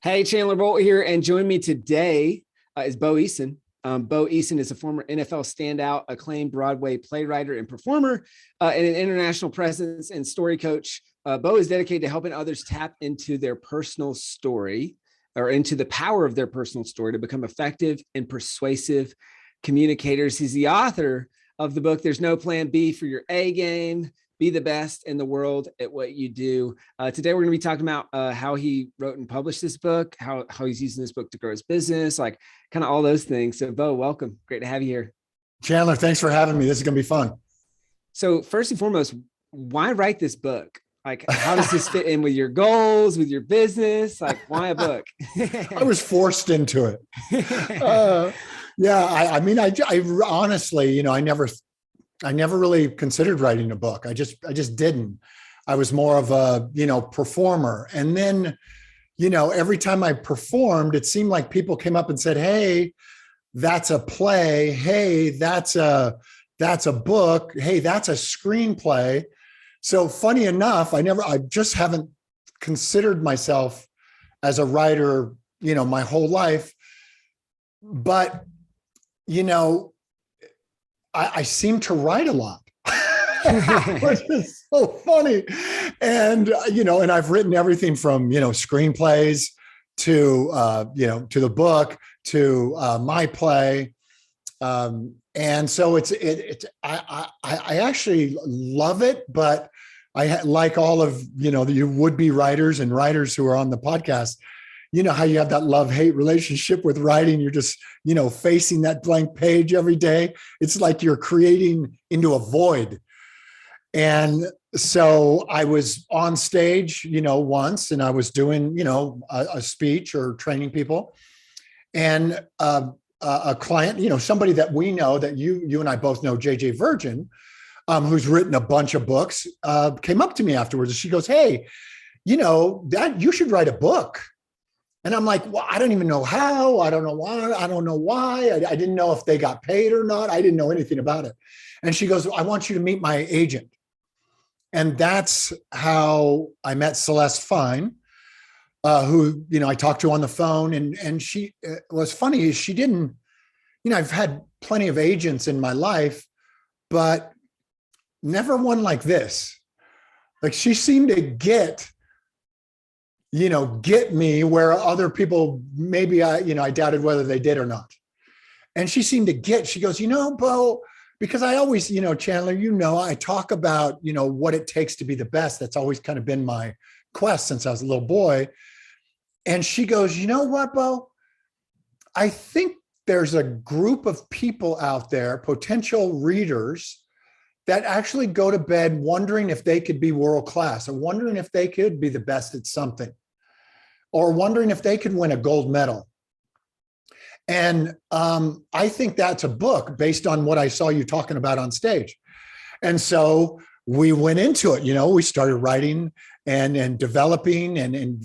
Hey, Chandler Bolt here, and join me today is Bo Eason. Bo Eason is a former NFL standout, acclaimed Broadway playwright and performer, and an international presence and story coach. Bo is dedicated to helping others tap into their personal story or into the power of their personal story to become effective and persuasive communicators. He's the author of the book, There's No Plan B for Your A Game. Be the best in the world at what you do. Today, we're going to be talking about how he wrote and published this book, how he's using this book to grow his business, like kind of all those things. So, Bo, welcome. Great to have you here. Chandler, thanks for having me. This is going to be fun. So first and foremost, why write this book? Like, how does this fit in with your goals, with your business? Like, why a book? I was forced into it. I mean, I honestly, I never really considered writing a book. I just didn't. I was more of a, performer. And then, every time I performed, it seemed like people came up and said, "Hey, that's a play. Hey, that's a book. Hey, that's a screenplay." So funny enough, I just haven't considered myself as a writer, my whole life. But, I seem to write a lot, which is so funny. And, and I've written everything from, screenplays to, to the book, to my play. And so I actually love it, but I like all of, the would-be writers and writers who are on the podcast. You know how you have that love-hate relationship with writing. You're just, facing that blank page every day. It's like you're creating into a void. And so I was on stage, once, and I was doing, a speech or training people. And a client, somebody that we know, that you and I both know, JJ Virgin, who's written a bunch of books, came up to me afterwards. And she goes, "Hey, that you should write a book." And I'm like, "Well, I don't even know how. I don't know why. I don't know why. I didn't know if they got paid or not. I didn't know anything about it." And she goes, "I want you to meet my agent." And that's how I met Celeste Fine, who, I talked to on the phone. And she was funny. She didn't, I've had plenty of agents in my life, but never one like this. Like, she seemed to get me where other people, maybe I doubted whether they did or not. And she seemed to she goes, "Bo," because I always, Chandler, I talk about, what it takes to be the best. That's always kind of been my quest since I was a little boy. And she goes, "You know what, Bo? I think there's a group of people out there, potential readers, that actually go to bed wondering if they could be world class, or wondering if they could be the best at something, or wondering if they could win a gold medal. And I think that's a book based on what I saw you talking about on stage." And so we went into it, we started writing and developing and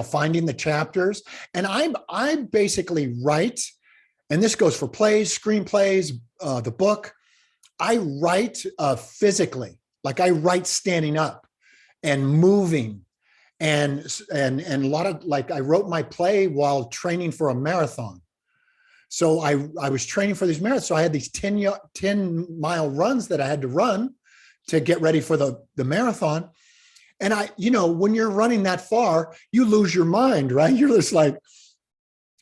finding the chapters. And I basically write, and this goes for plays, screenplays, the book. I write physically, like I write standing up and moving, and a lot of, like, I wrote my play while training for a marathon. So I was training for these marathons. So I had these 10-mile runs that I had to run to get ready for the marathon. And when you're running that far, you lose your mind, right? You're just like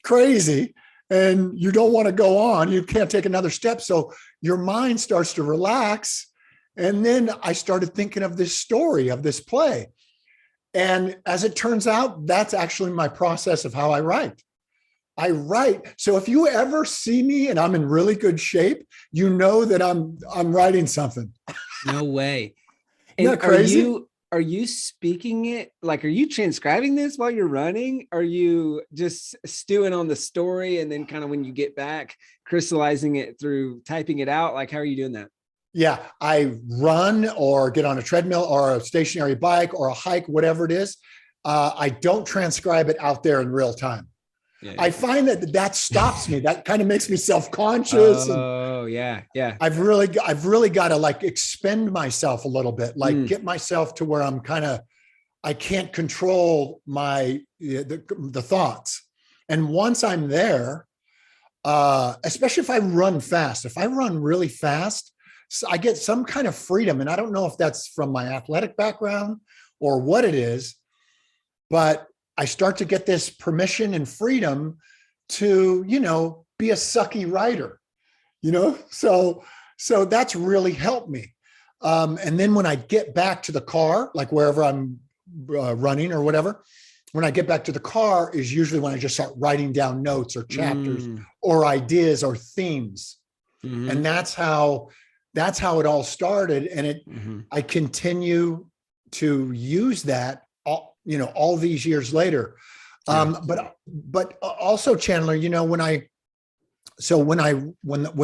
crazy, and you don't want to go on. You can't take another step. So your mind starts to relax. And then I started thinking of this story, of this play. And as it turns out, that's actually my process of how I write. I write. So if you ever see me and I'm in really good shape, that I'm writing something. No way. Isn't that crazy? Are you speaking it? Like, are you transcribing this while you're running? Are you just stewing on the story, and then kind of when you get back, crystallizing it through typing it out? Like, how are you doing that? Yeah, I run or get on a treadmill or a stationary bike or a hike, whatever it is. I don't transcribe it out there in real time. Yeah. I find that stops me. That kind of makes me self-conscious. Oh, yeah. I've really got to, like, expend myself a little bit, like get myself to where I'm kind of, I can't control the thoughts. And once I'm there, especially if I run fast, if I run really fast, I get some kind of freedom. And I don't know if that's from my athletic background or what it is, but I start to get this permission and freedom to, be a sucky writer, so that's really helped me. And then when I get back to the car, like wherever I'm running or whatever, when I get back to the car is usually when I just start writing down notes or chapters or ideas or themes. Mm-hmm. And that's how it all started. And I continue to use that all these years later. But also, Chandler, when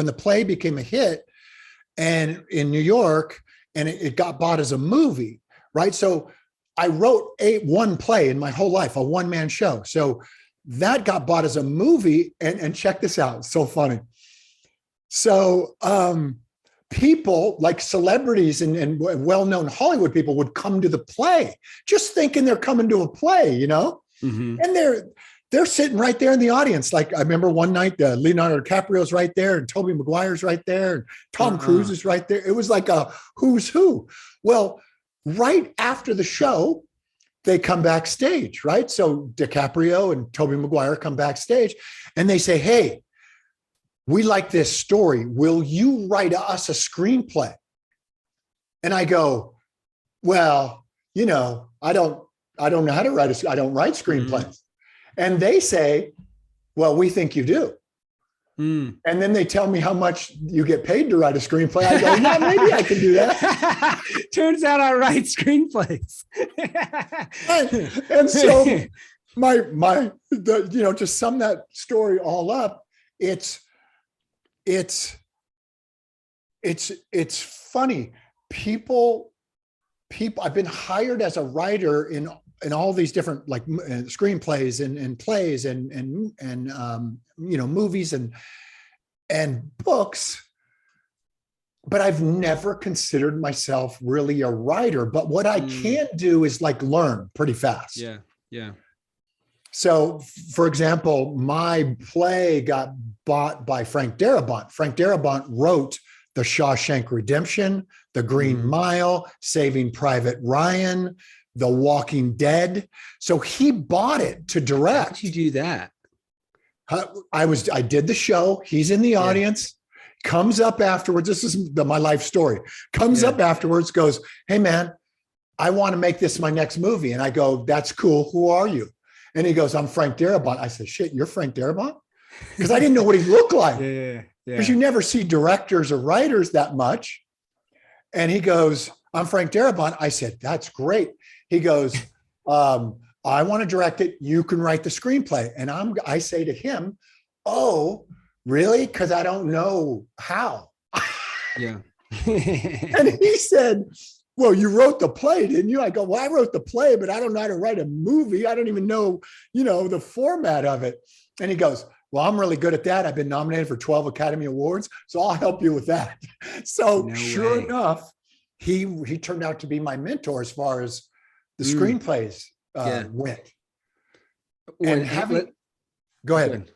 the play became a hit and in New York and it got bought as a movie, right? So I wrote one play in my whole life, a one-man show. So that got bought as a movie, and check this out. It's so funny. So people like celebrities and well-known Hollywood people would come to the play, just thinking they're coming to a play, and they're sitting right there in the audience. Like I remember one night, Leonardo DiCaprio's right there, and Tobey Maguire's right there, and Tom Cruise is right there. It was like a who's who. Well, right after the show, they come backstage, right? So DiCaprio and Tobey Maguire come backstage, and they say, "Hey, we like this story. Will you write us a screenplay?" And I go, "Well, I don't know how to write I don't write screenplays." And they say, "Well, we think you do." And then they tell me how much you get paid to write a screenplay. I go, "Yeah, maybe I can do that." Turns out I write screenplays. and so to sum that story all up, it's funny. People, I've been hired as a writer in all these different screenplays and plays and movies and books, but I've never considered myself really a writer. But what I can do is learn pretty fast. Yeah. So, for example, my play got bought by Frank Darabont. Frank Darabont wrote The Shawshank Redemption, The Green Mile, Saving Private Ryan, The Walking Dead. So he bought it to direct. How did you do that? I did the show. He's in the audience, comes up afterwards. This is my life story. Comes up afterwards, goes, "Hey man, I want to make this my next movie." And I go, "That's cool. Who are you?" And he goes, "I'm Frank Darabont." I said, "Shit, you're Frank Darabont?" Because I didn't know what he looked like. Because you never see directors or writers that much. And he goes, "I'm Frank Darabont." I said, "That's great." He goes, "I want to direct it. You can write the screenplay." And I say to him, "Oh, really? Because I don't know how." Yeah. And he said, "Well, you wrote the play, didn't you?" I go, "Well, I wrote the play, but I don't know how to write a movie. I don't even know, the format of it." And he goes, "Well, I'm really good at that. I've been nominated for 12 Academy Awards, so I'll help you with that." So sure enough, he turned out to be my mentor as far as the screenplays went. And go ahead.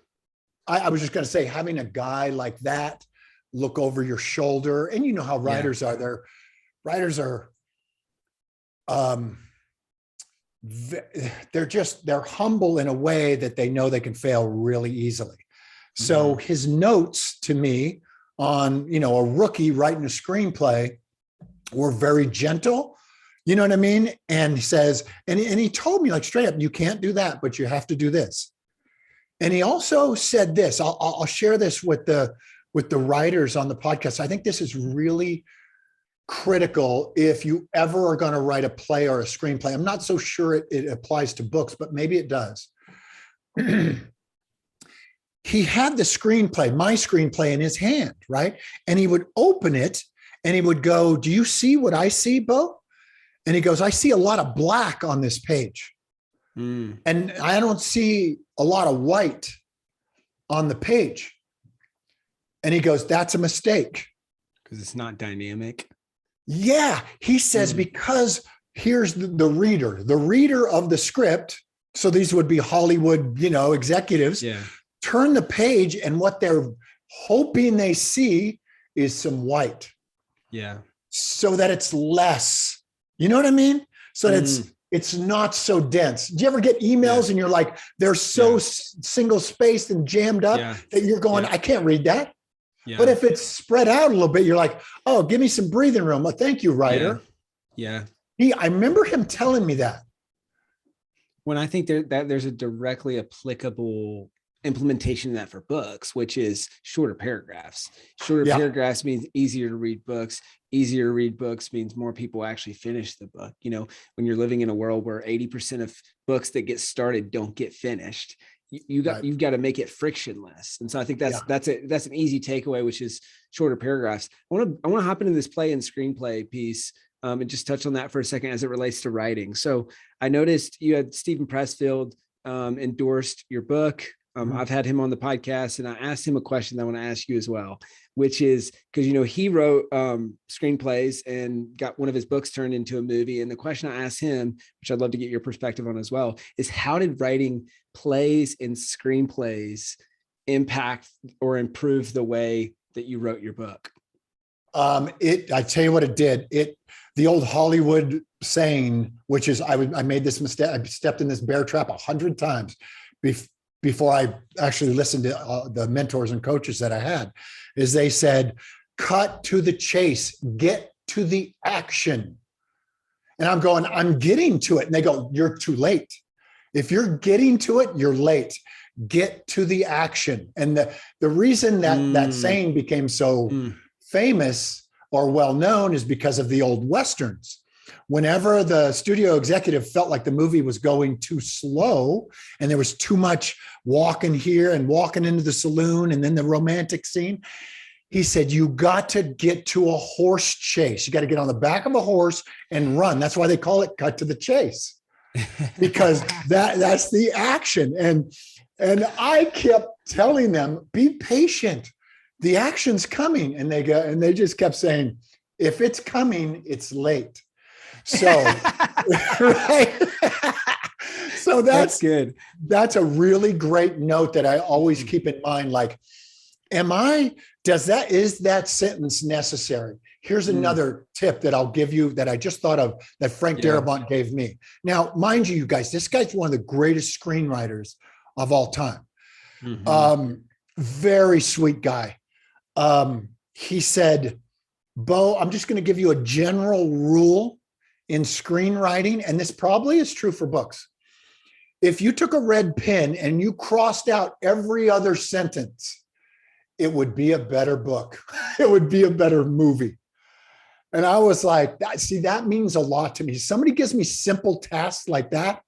I was just going to say, having a guy like that look over your shoulder, and you know how writers are. Writers are, they're humble in a way that they know they can fail really easily. So his notes to me on, a rookie writing a screenplay were very gentle. You know what I mean? And he says, and he told me straight up, "You can't do that, but you have to do this." And he also said this, I'll share this with the writers on the podcast. I think this is really critical if you ever are going to write a play or a screenplay. I'm not so sure it applies to books, but maybe it does. He had my screenplay in his hand, right? And he would open it and he would go, "Do you see what I see, Bo?" And he goes, "I see a lot of black on this page. And I don't see a lot of white on the page." And he goes, "That's a mistake." Because it's not dynamic. Yeah. He says, because here's the reader of the script. So these would be Hollywood, executives. Yeah. Turn the page, and what they're hoping they see is some white. Yeah. So that it's less, you know what I mean? So that it's not so dense. Do you ever get emails and you're like, they're so single spaced and jammed up that you're going, I can't read that. Yeah. But if it's spread out a little bit, you're like, oh, give me some breathing room. Well, thank you, writer. Yeah. I remember him telling me that. When I think that there's a directly applicable implementation of that for books, which is shorter paragraphs. Shorter paragraphs means easier to read books. Easier to read books means more people actually finish the book. When you're living in a world where 80% of books that get started don't get finished, you've got to make it frictionless. And so I think that's an easy takeaway, which is shorter paragraphs. I want to hop into this play and screenplay piece. And just touch on that for a second as it relates to writing. So I noticed you had Stephen Pressfield endorsed your book. I've had him on the podcast, and I asked him a question that I want to ask you as well, which is because, he wrote screenplays and got one of his books turned into a movie. And the question I asked him, which I'd love to get your perspective on as well, is how did writing plays and screenplays impact or improve the way that you wrote your book? I tell you what it did. The old Hollywood saying, which is, I made this mistake. I stepped in this bear trap 100 times before I actually listened to the mentors and coaches that I had, is they said, cut to the chase, get to the action. And I'm going, I'm getting to it. And they go, you're too late. If you're getting to it, you're late. Get to the action. And the reason that saying became so famous or well-known is because of the old Westerns. Whenever the studio executive felt like the movie was going too slow and there was too much walking here and walking into the saloon and then the romantic scene, he said, you got to get to a horse chase. You got to get on the back of a horse and run. That's why they call it cut to the chase, because that's the action. And I kept telling them, be patient. The action's coming. And they just kept saying, if it's coming, it's late. So, right. So that's good. That's a really great note that I always keep in mind. Like, is that sentence necessary? Here's another tip that I'll give you that I just thought of that Frank Darabont gave me. Now, mind you, guys, this guy's one of the greatest screenwriters of all time. Very sweet guy. He said, Bo, I'm just going to give you a general rule in screenwriting, and this probably is true for books. If you took a red pen and you crossed out every other sentence, it would be a better book. It would be a better movie. And I was like, that means a lot to me. Somebody gives me simple tasks like that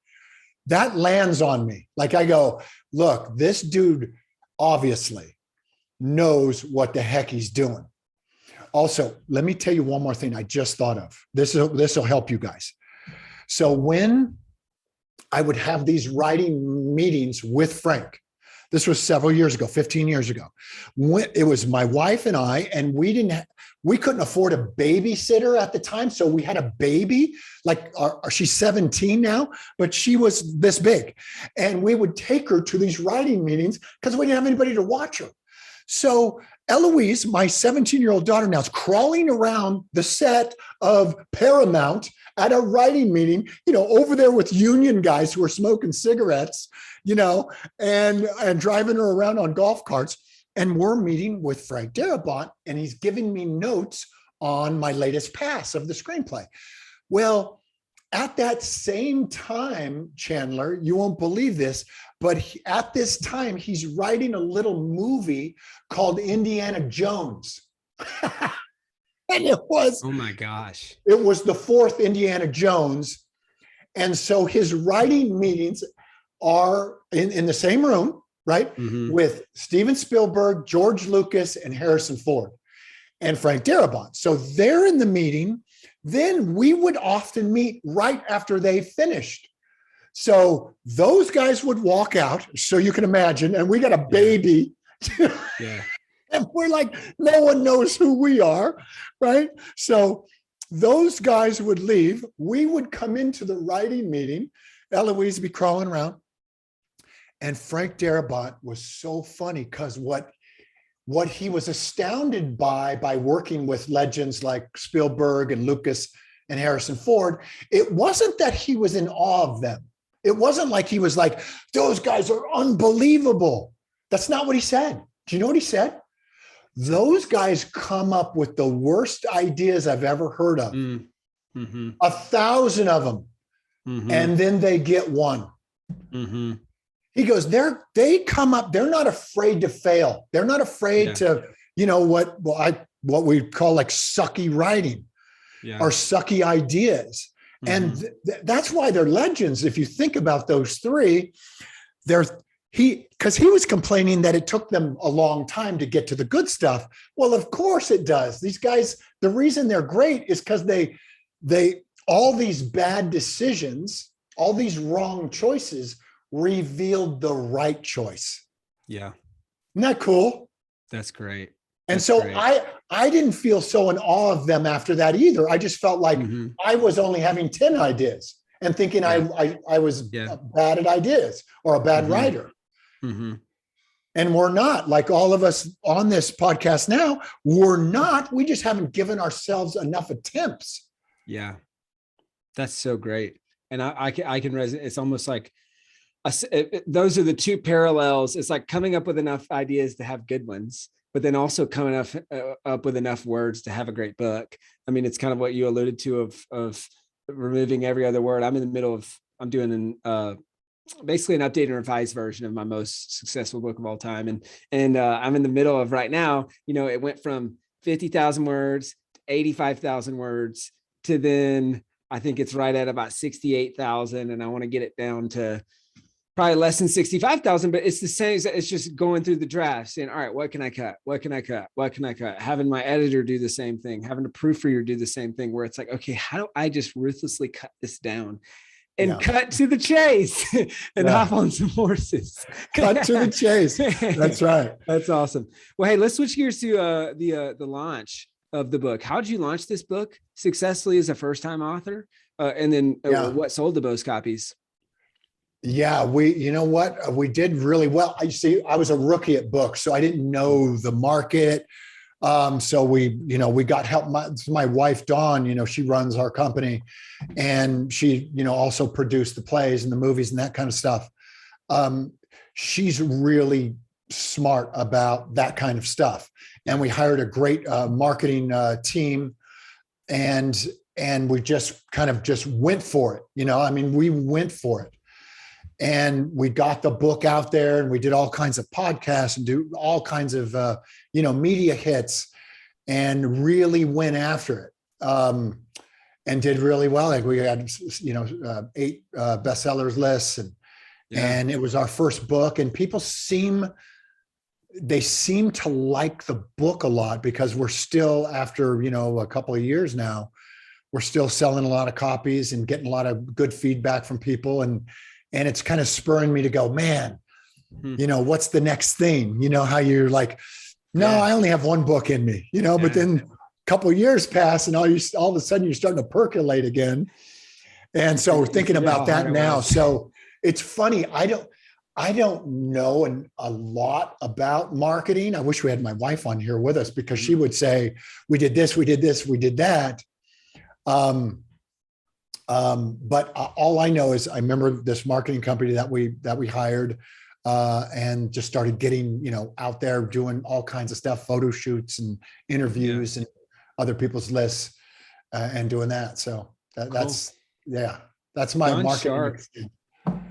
lands on me. Like I go, look, this dude obviously knows what the heck he's doing. Also, let me tell you one more thing I just thought of. This will help you guys. So when I would have these writing meetings with Frank, this was several years ago, 15 years ago. It was my wife and I, and we couldn't afford a babysitter at the time. So we had a baby, like she's 17 now, but she was this big. And we would take her to these writing meetings because we didn't have anybody to watch her. So Eloise, my 17-year-old daughter now, is crawling around the set of Paramount at a writing meeting, over there with union guys who are smoking cigarettes, and driving her around on golf carts. And we're meeting with Frank Darabont, and he's giving me notes on my latest pass of the screenplay. Well, at that same time, Chandler, you won't believe this, but at this time, he's writing a little movie called Indiana Jones. And it was, oh my gosh, it was the fourth Indiana Jones. And so his writing meetings are in the same room, right? With Steven Spielberg, George Lucas, and Harrison Ford and Frank Darabont. So they're in the meeting. Then we would often meet right after they finished. So those guys would walk out, so you can imagine, and we got a baby. Yeah. And we're like, no one knows who we are, right? So those guys would leave. We would come into the writing meeting. Eloise would be crawling around. And Frank Darabont was so funny because what he was astounded by working with legends like Spielberg and Lucas and Harrison Ford, it wasn't that he was in awe of them. It wasn't like he was like, those guys are unbelievable. That's not what he said. Do you know what he said? Those guys come up with the worst ideas I've ever heard of. Mm-hmm. 1,000 of them. Mm-hmm. And then they get one. Mm-hmm. He goes, they come up, they're not afraid to fail. They're not afraid to, what we call like sucky writing or sucky ideas. Mm-hmm. And that's why they're legends. If you think about those three, because he was complaining that it took them a long time to get to the good stuff. Well, of course it does. These guys, the reason they're great is because they all these bad decisions, all these wrong choices revealed the right choice. Yeah. Isn't that cool? That's great. And so great. I didn't feel so in awe of them after that either. I just felt like I was only having 10 ideas and thinking I was bad at ideas or a bad writer. Mm-hmm. And we're not, like all of us on this podcast now, we're not. We just haven't given ourselves enough attempts. Yeah. That's so great. And I can resonate. It's almost like those are the two parallels. It's like coming up with enough ideas to have good ones, but then also coming up with enough words to have a great book. I mean, it's kind of what you alluded to of removing every other word. I'm in the middle of, I'm doing basically an updated and revised version of my most successful book of all time. And I'm in the middle of right now, it went from 50,000 words to 85,000 words to then I think it's right at about 68,000. And I want to get it down to probably less than 65,000, but it's the same. It's just going through the draft saying, all right, what can I cut? What can I cut? What can I cut? Having my editor do the same thing, having a proofreader do the same thing, where it's like, okay, how do I just ruthlessly cut this down and cut to the chase and hop on some horses? Cut to the chase. That's right. That's awesome. Well, hey, let's switch gears to the launch of the book. How did you launch this book successfully as a first-time author? And then what sold the most copies? Yeah, we did really well. I was a rookie at books, so I didn't know the market. So we got help. My wife, Dawn, she runs our company, and she, also produced the plays and the movies and that kind of stuff. She's really smart about that kind of stuff. And we hired a great marketing team, and we just went for it. We went for it. And we got the book out there, and we did all kinds of podcasts and do all kinds of, media hits, and really went after it, and did really well. Like we had, 8 bestsellers lists, and it was our first book, and people seem to like the book a lot, because we're still, after, a couple of years now, we're still selling a lot of copies and getting a lot of good feedback from people. And it's kind of spurring me to go, man, what's the next thing? How you're like, no, I only have one book in me, but then a couple of years pass, and all of a sudden you're starting to percolate again. And so we're thinking about that now. So it's funny. I don't know a lot about marketing. I wish we had my wife on here with us, because she would say, we did this, we did this, we did that. But all I know is I remember this marketing company that we hired, and just started getting, out there doing all kinds of stuff, photo shoots and interviews and other people's lists, and doing that. So that's my Don marketing. Sharp.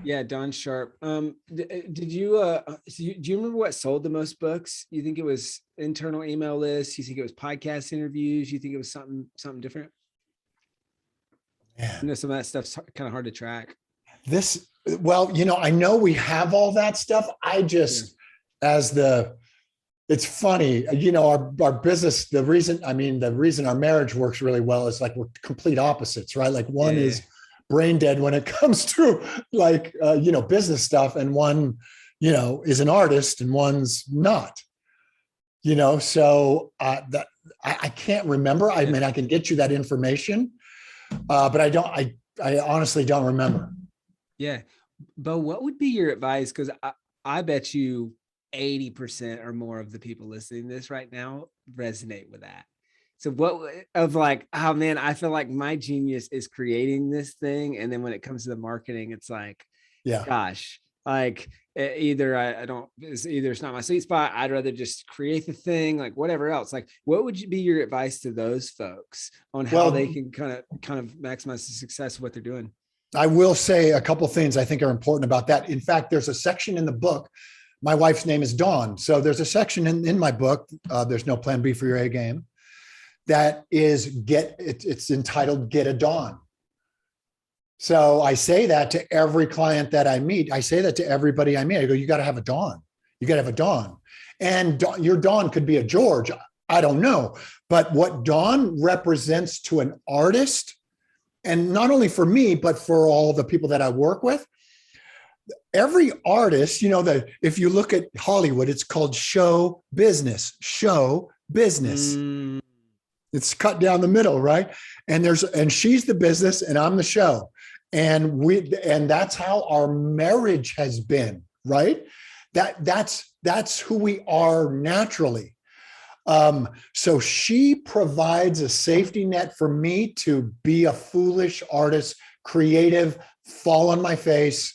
Yeah, Don Sharp. Did you do you remember what sold the most books? You think it was internal email lists? You think it was podcast interviews? You think it was something different? Yeah. Some of that stuff's kind of hard to track. I know we have all that stuff. I just, it's funny, our business, the reason our marriage works really well is like we're complete opposites, right? Like one is brain dead when it comes to business stuff, and one, is an artist, and one's not, so I can't remember. I mean, I can get you that information, but I honestly don't remember. Yeah. But what would be your advice? Because I bet you 80% or more of the people listening to this right now resonate with that. So what of like, oh man, I feel like my genius is creating this thing. And then when it comes to the marketing, it's like, Yeah. gosh, like either I don't, it's not my sweet spot. I'd rather just create the thing, like whatever else. Like, what would be your advice to those folks on how they can kind of maximize the success of what they're doing? I will say a couple of things I think are important about that. In fact, there's a section in the book. My wife's name is Dawn. So there's a section in my book, There's No Plan B for Your A Game, that is it's entitled Get a Dawn. So I say that to every client that I meet. I say that to everybody I meet. I go, you got to have a Dawn. You got to have a Dawn. And your Dawn could be a George. I don't know. But what Dawn represents to an artist, and not only for me, but for all the people that I work with, every artist, if you look at Hollywood, it's called show business. It's cut down the middle, right? And she's the business and I'm the show. And that's how our marriage has been, right? That's who we are naturally. So she provides a safety net for me to be a foolish artist, creative, fall on my face,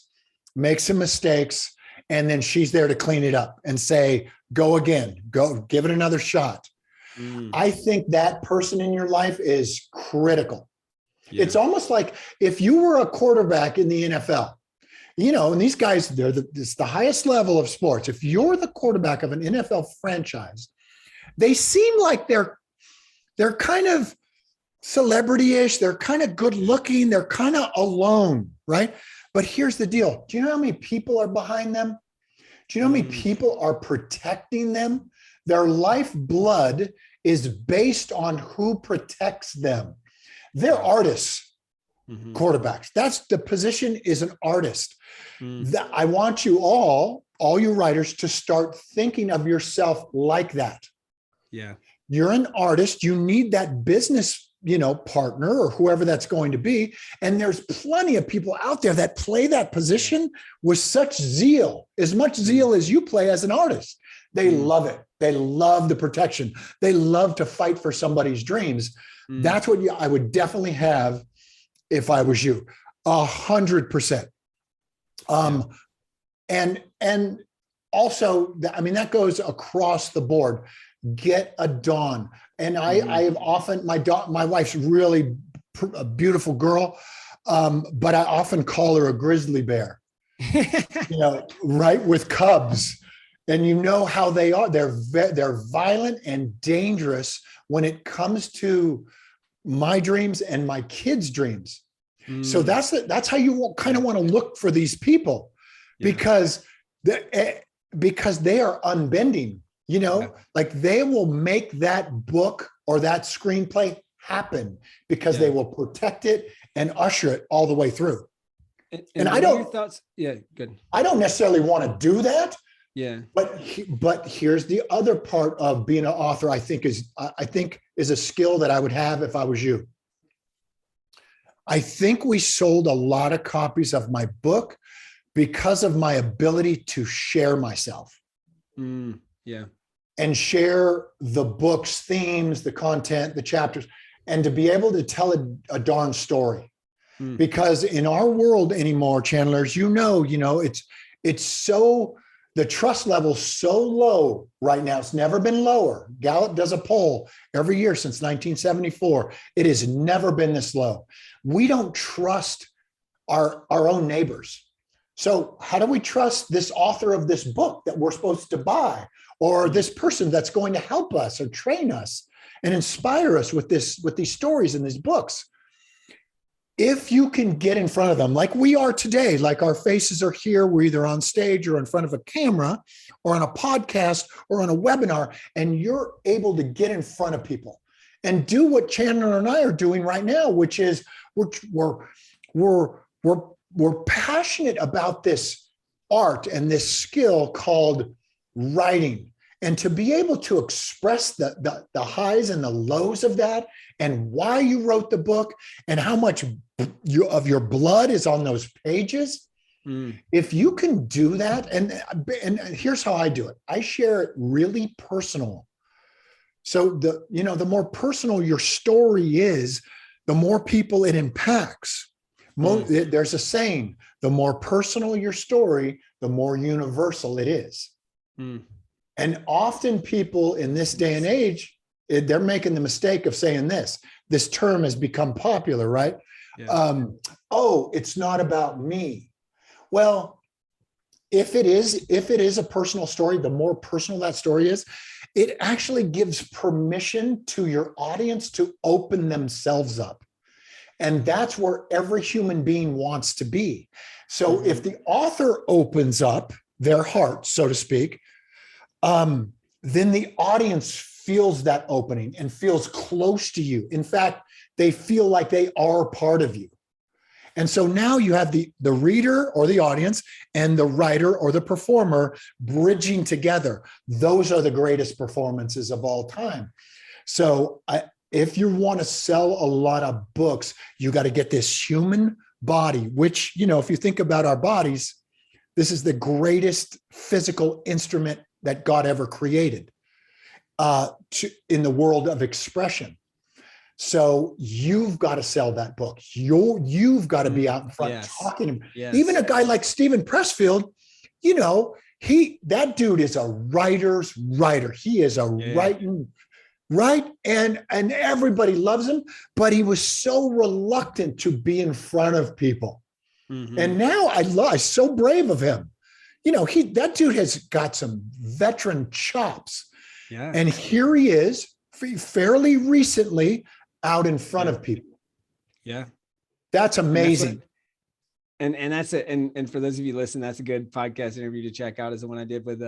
make some mistakes, and then she's there to clean it up and say, go again, go give it another shot. I think that person in your life is critical. Yeah. It's almost like if you were a quarterback in the NFL, and these guys, it's the highest level of sports. If you're the quarterback of an NFL franchise, they seem like they're kind of celebrity-ish. They're kind of good looking. They're kind of alone, right? But here's the deal. Do you know how many people are behind them? Do you know how many people are protecting them? Their lifeblood is based on who protects them. They're artists, quarterbacks. That's the position, is an artist. I want you all you writers, to start thinking of yourself like that. Yeah. You're an artist. You need that business, partner or whoever that's going to be. And there's plenty of people out there that play that position with such zeal, as much zeal as you play as an artist. They love it. They love the protection. They love to fight for somebody's dreams. That's what I would definitely have if I was you, 100%. And also, that goes across the board. Get a Dawn. And I have often, my wife's really a beautiful girl, but I often call her a grizzly bear, right, with cubs. And how they are. They're violent and dangerous when it comes to my dreams and my kids' dreams. So that's how you kind of want to look for these people, because they are unbending. Like they will make that book or that screenplay happen because they will protect it and usher it all the way through. And I don't. Your thoughts? Yeah, good. I don't necessarily want to do that. Yeah. But here's the other part of being an author. I think is a skill that I would have if I was you. I think we sold a lot of copies of my book because of my ability to share myself. Yeah. And share the book's themes, the content, the chapters, and to be able to tell a darn story. Because in our world anymore, Chandlers, it's so, the trust level's so low right now. It's never been lower. Gallup does a poll every year since 1974. It has never been this low. We don't trust our own neighbors. So how do we trust this author of this book that we're supposed to buy, or this person that's going to help us or train us and inspire us with these stories and these books? If you can get in front of them like we are today, like our faces are here, we're either on stage or in front of a camera or on a podcast or on a webinar, and you're able to get in front of people and do what Chandler and I are doing right now, which is we're passionate about this art and this skill called writing. And to be able to express the highs and the lows of that, and why you wrote the book, and how much of your blood is on those pages. If you can do that, and here's how I do it. I share it really personal. So the more personal your story is, the more people it impacts. There's a saying, the more personal your story, the more universal it is. And often people in this day and age, they're making the mistake of saying this term has become popular, right? Yeah. Oh, it's not about me. Well, if it is a personal story, the more personal that story is, it actually gives permission to your audience to open themselves up. And that's where every human being wants to be. So if the author opens up their heart, so to speak, then the audience feels that opening and feels close to you. In fact, they feel like they are part of you. And so now you have the reader or the audience and the writer or the performer bridging together. Those are the greatest performances of all time. So if you want to sell a lot of books, you got to get this human body, which, if you think about our bodies, this is the greatest physical instrument that God ever created in the world of expression. So you've got to sell that book. You've got to be out in front talking to him. Yes. Even a guy like Stephen Pressfield, that dude is a writer's writer. He is writing, right? And everybody loves him, but he was so reluctant to be in front of people. And now I'm so brave of him. That dude has got some veteran chops. Yeah. And here he is fairly recently out in front of people. Yeah. That's amazing. And that's it. And for those of you listening, that's a good podcast interview to check out, is the one I did with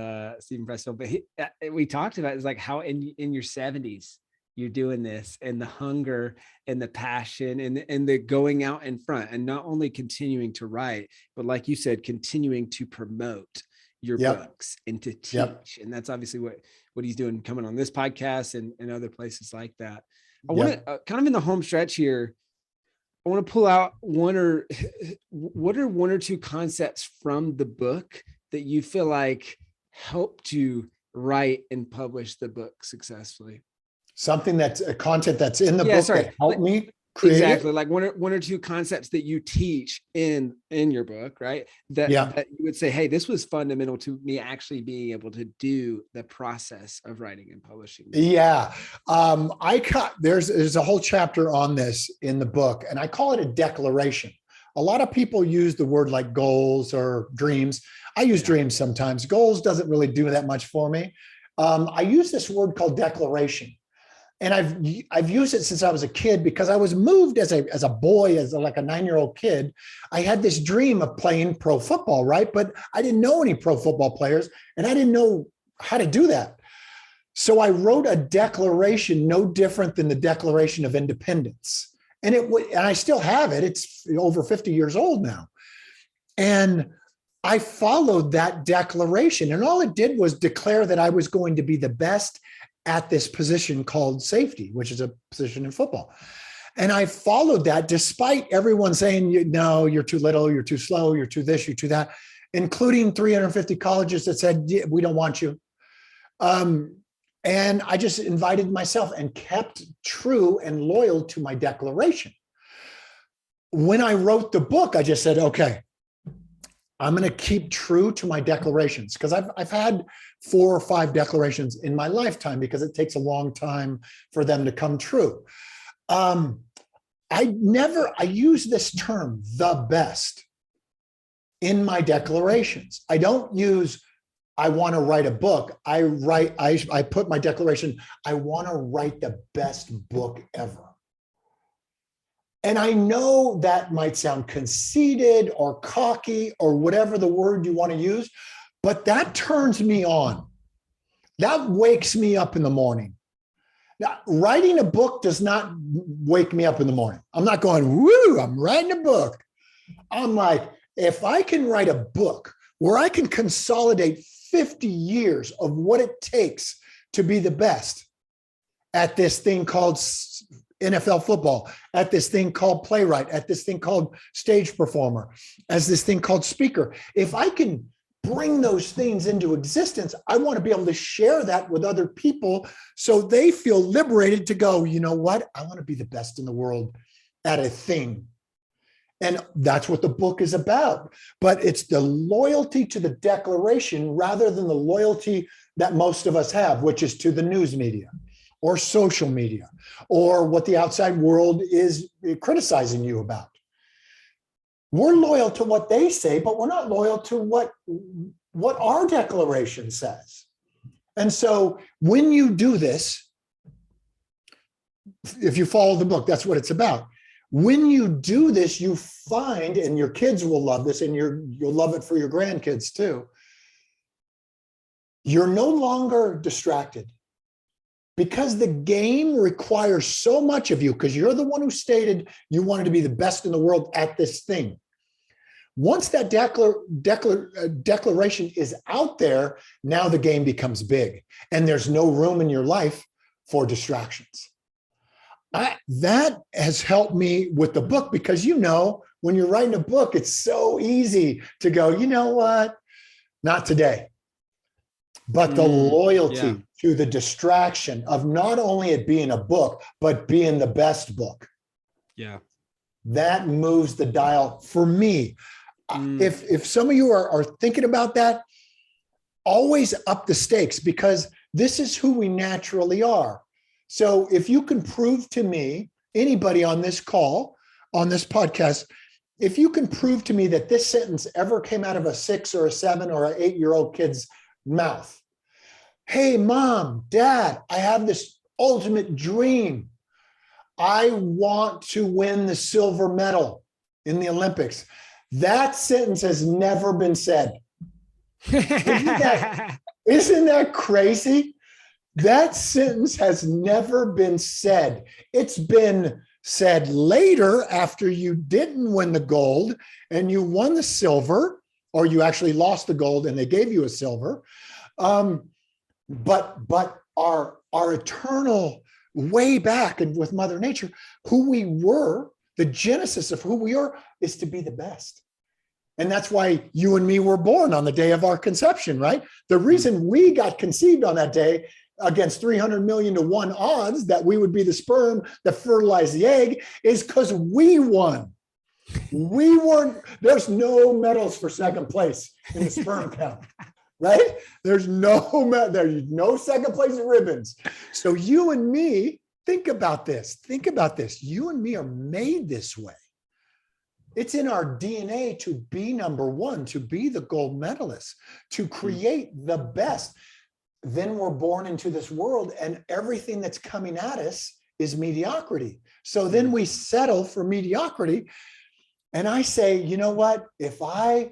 Stephen Pressfield. But we talked about is like how in your 70s you're doing this, and the hunger and the passion and the going out in front, and not only continuing to write, but like you said, continuing to promote your books and to teach. And that's obviously what he's doing, coming on this podcast and other places like that. I want to kind of in the home stretch here, I want to pull out what are one or two concepts from the book that you feel like helped you write and publish the book successsually? Something that's a content that's in the book that helped me create exactly it? Like one or two concepts that you teach in your book, right? That you would say, hey, this was fundamental to me actually being able to do the process of writing and publishing. Yeah. There's a whole chapter on this in the book, and I call it a declaration. A lot of people use the word like goals or dreams. I use dreams sometimes. Goals doesn't really do that much for me. I use this word called declaration. And I've used it since I was a kid, because I was moved as a boy, like a 9-year-old kid. I had this dream of playing pro football, right? But I didn't know any pro football players, and I didn't know how to do that. So I wrote a declaration no different than the Declaration of Independence. And I still have it. It's over 50 years old now. And I followed that declaration, and all it did was declare that I was going to be the best at this position called safety, which is a position in football. And I followed that despite everyone saying, no, you're too little, you're too slow, you're too this, you're too that, including 350 colleges that said, we don't want you. And I just invited myself and kept true and loyal to my declaration. When I wrote the book, I just said, okay, I'm going to keep true to my declarations, because I've had 4 or 5 declarations in my lifetime, because it takes a long time for them to come true. I use this term, the best, in my declarations. I don't use, I want to write a book. I put my declaration, I want to write the best book ever. And I know that might sound conceited or cocky or whatever the word you want to use, but that turns me on. That wakes me up in the morning. Now, writing a book does not wake me up in the morning. I'm not going, woo, I'm writing a book. I'm like, if I can write a book where I can consolidate 50 years of what it takes to be the best at this thing called NFL football, at this thing called playwright, at this thing called stage performer, as this thing called speaker. If I can bring those things into existence, I want to be able to share that with other people so they feel liberated to go, you know what? I want to be the best in the world at a thing. And that's what the book is about. But it's the loyalty to the declaration rather than the loyalty that most of us have, which is to the news media or social media or what the outside world is criticizing you about. We're loyal to what they say, but we're not loyal to what our declaration says. And so when you do this, if you follow the book, that's what it's about. When you do this, you find, and your kids will love this, and you'll love it for your grandkids too, you're no longer distracted because the game requires so much of you because you're the one who stated you wanted to be the best in the world at this thing. Once that declaration is out there, now the game becomes big and there's no room in your life for distractions. That has helped me with the book because, when you're writing a book, it's so easy to go, you know what? Not today. But the loyalty to the distraction of not only it being a book, but being the best book. Yeah. That moves the dial for me. If some of you are thinking about that, always up the stakes because this is who we naturally are. So if you can prove to me, anybody on this call, on this podcast, if you can prove to me that this sentence ever came out of a 6 or a 7 or an 8-year-old kid's mouth, hey, mom, dad, I have this ultimate dream. I want to win the silver medal in the Olympics. That sentence has never been said. Isn't that crazy? That sentence has never been said. It's been said later after you didn't win the gold and you won the silver, or you actually lost the gold and they gave you a silver. But our eternal way back and with Mother Nature, who we were, the genesis of who we are is to be the best. And that's why you and me were born on the day of our conception, right? The reason we got conceived on that day against 300 million to 1 odds that we would be the sperm that fertilized the egg is because we won. We weren't, there's no medals for second place in the sperm count, right? There's no second place ribbons. So you and me, think about this. You and me are made this way. It's in our DNA to be number one, to be the gold medalist, to create the best. Then we're born into this world and everything that's coming at us is mediocrity. So then we settle for mediocrity. And I say, you know what? If I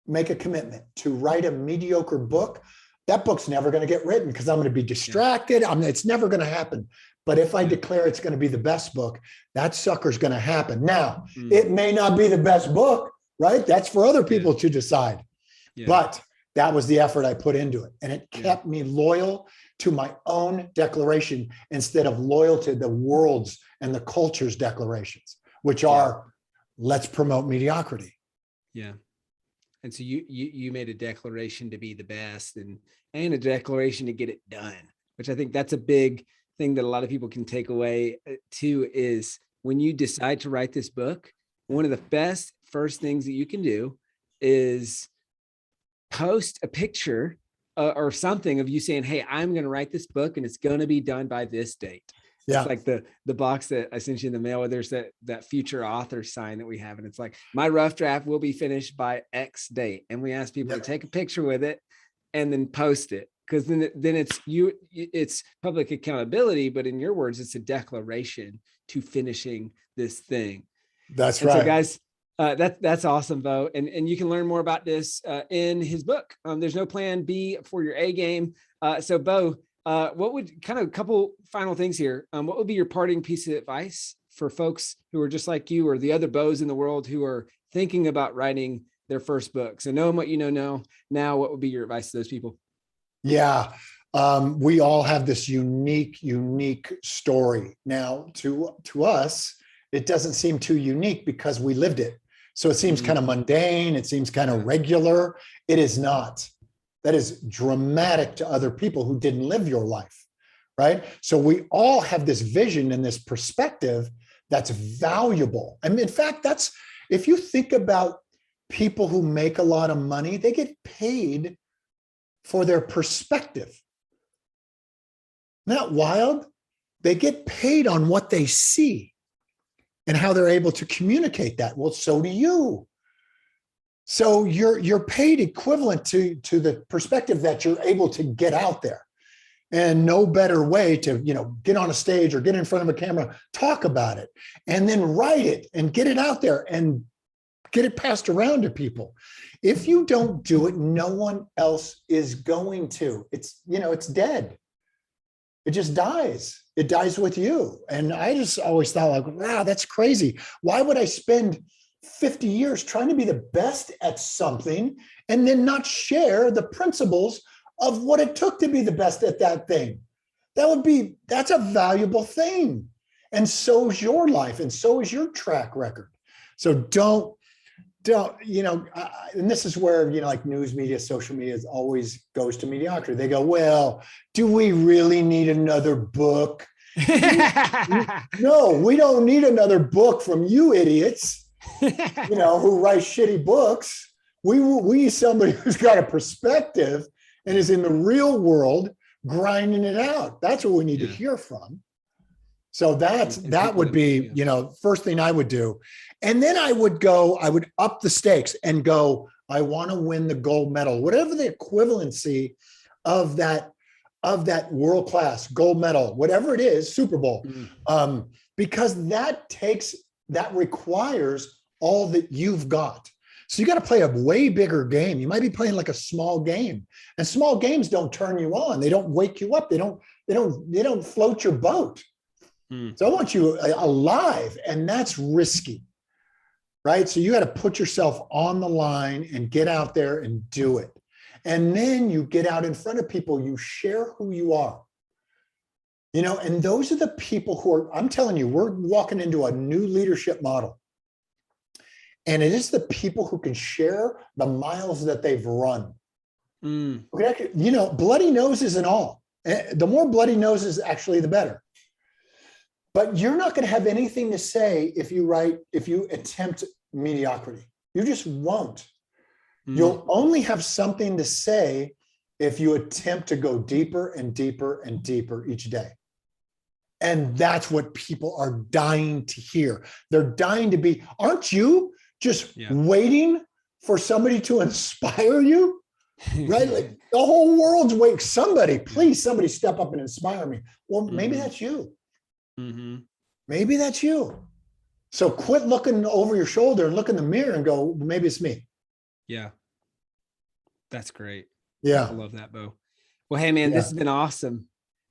make a commitment to write a mediocre book, that book's never going to get written because I'm going to be distracted. It's never going to happen. But if I declare it's going to be the best book, that sucker's going to happen. Now, it may not be the best book, right? That's for other people to decide. Yeah. But that was the effort I put into it. And it kept me loyal to my own declaration instead of loyal to the world's and the culture's declarations, which are, let's promote mediocrity. Yeah. And so you made a declaration to be the best and a declaration to get it done, which I think that's a big thing that a lot of people can take away too, is when you decide to write this book, one of the best first things that you can do is post a picture or something of you saying, hey, I'm going to write this book and it's going to be done by this date. Yeah. It's like the box that I sent you in the mail where there's that future author sign that we have. And it's like, my rough draft will be finished by X date. And we ask people to take a picture with it and then post it. Because then it's public accountability, but in your words, it's a declaration to finishing this thing. That's right. So guys, that's awesome, Bo. And you can learn more about this in his book. There's no plan B for your A game. So Bo, what would kind of a couple final things here? What would be your parting piece of advice for folks who are just like you or the other Bos in the world who are thinking about writing their first book. So knowing what you know now, what would be your advice to those people? Yeah. We all have this unique story. Now, to us, it doesn't seem too unique because we lived it. So it seems kind of mundane. It seems kind of regular. It is not. That is dramatic to other people who didn't live your life, right? So we all have this vision and this perspective that's valuable. I mean, in fact, if you think about people who make a lot of money, they get paid for their perspective. Isn't that wild? They get paid on what they see and how they're able to communicate that. Well, so do you. So you're paid equivalent to the perspective that you're able to get out there. And no better way to, get on a stage or get in front of a camera, talk about it, and then write it and get it out there and get it passed around to people. If you don't do it, no one else is going to. It's dead. It just dies. It dies with you. And I just always thought, like, wow, that's crazy. Why would I spend 50 years trying to be the best at something and then not share the principles of what it took to be the best at that thing? That's a valuable thing. And so is your life, and so is your track record. So don't, and this is where, like news media, social media always goes to mediocrity. They go, well, do we really need another book? No, we don't need another book from you idiots, who write shitty books. We need somebody who's got a perspective and is in the real world grinding it out. That's what we need to hear from. So that would be, first thing I would do. And then I would up the stakes and go, I want to win the gold medal, whatever the equivalency of that world-class gold medal, whatever it is, Super Bowl. Because that requires all that you've got. So you got to play a way bigger game. You might be playing like a small game, and small games don't turn you on. They don't wake you up. They don't float your boat. So I want you alive, and that's risky, right? So you got to put yourself on the line and get out there and do it. And then you get out in front of people, you share who you are, and those are the people who I'm telling you, we're walking into a new leadership model. And it is the people who can share the miles that they've run. Bloody noses and all. The more bloody noses, actually, the better. But you're not going to have anything to say if you attempt mediocrity. You just won't. You'll only have something to say if you attempt to go deeper and deeper and deeper each day. And that's what people are dying to hear. They're dying to be, aren't you just waiting for somebody to inspire you? Right? Like the whole world's waiting. Somebody step up and inspire me. Well, maybe that's you. Maybe that's you. So quit looking over your shoulder and look in the mirror and go, maybe it's me. Yeah. That's great. Yeah. I love that, Bo. Well, hey man, this has been awesome.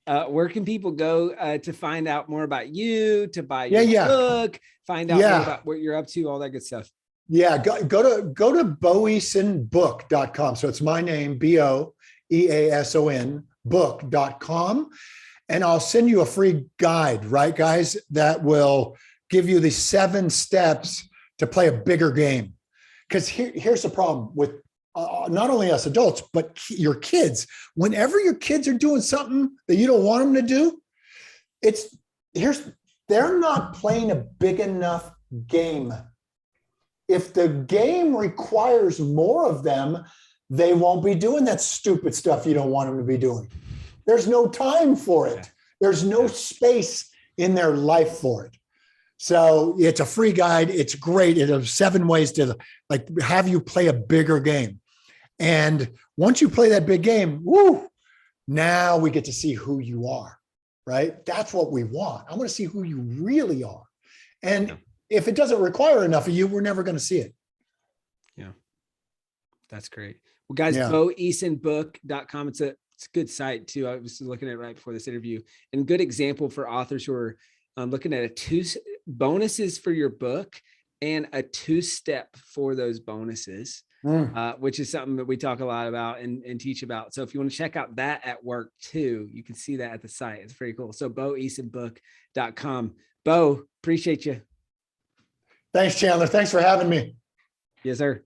Where can people go to find out more about you, to buy your book, find out more about what you're up to, all that good stuff? Yeah. Go to boeasonbook.com. So it's my name, BOEASON book.com. And I'll send you a free guide, right, guys, that will give you the 7 steps to play a bigger game. Because here's the problem with not only us adults, but your kids. Whenever your kids are doing something that you don't want them to do, they're not playing a big enough game. If the game requires more of them, they won't be doing that stupid stuff you don't want them to be doing. There's no time for it. There's no space in their life for it. So it's a free guide. It's great. It has 7 ways to have you play a bigger game. And once you play that big game, now we get to see who you are, right? That's what we want. I want to see who you really are. And if it doesn't require enough of you, we're never going to see it. Yeah. That's great. Well, guys, boeasonbook.com. It's a good site too. I was looking at it right before this interview, and good example for authors who are looking at bonuses for your book and a 2-step for those bonuses. which is something that we talk a lot about and teach about. So if you want to check out that at work too, you can see that at the site. It's pretty cool. So boeasonbook.com. Bo, appreciate you. Thanks, Chandler. Thanks for having me. Yes, sir.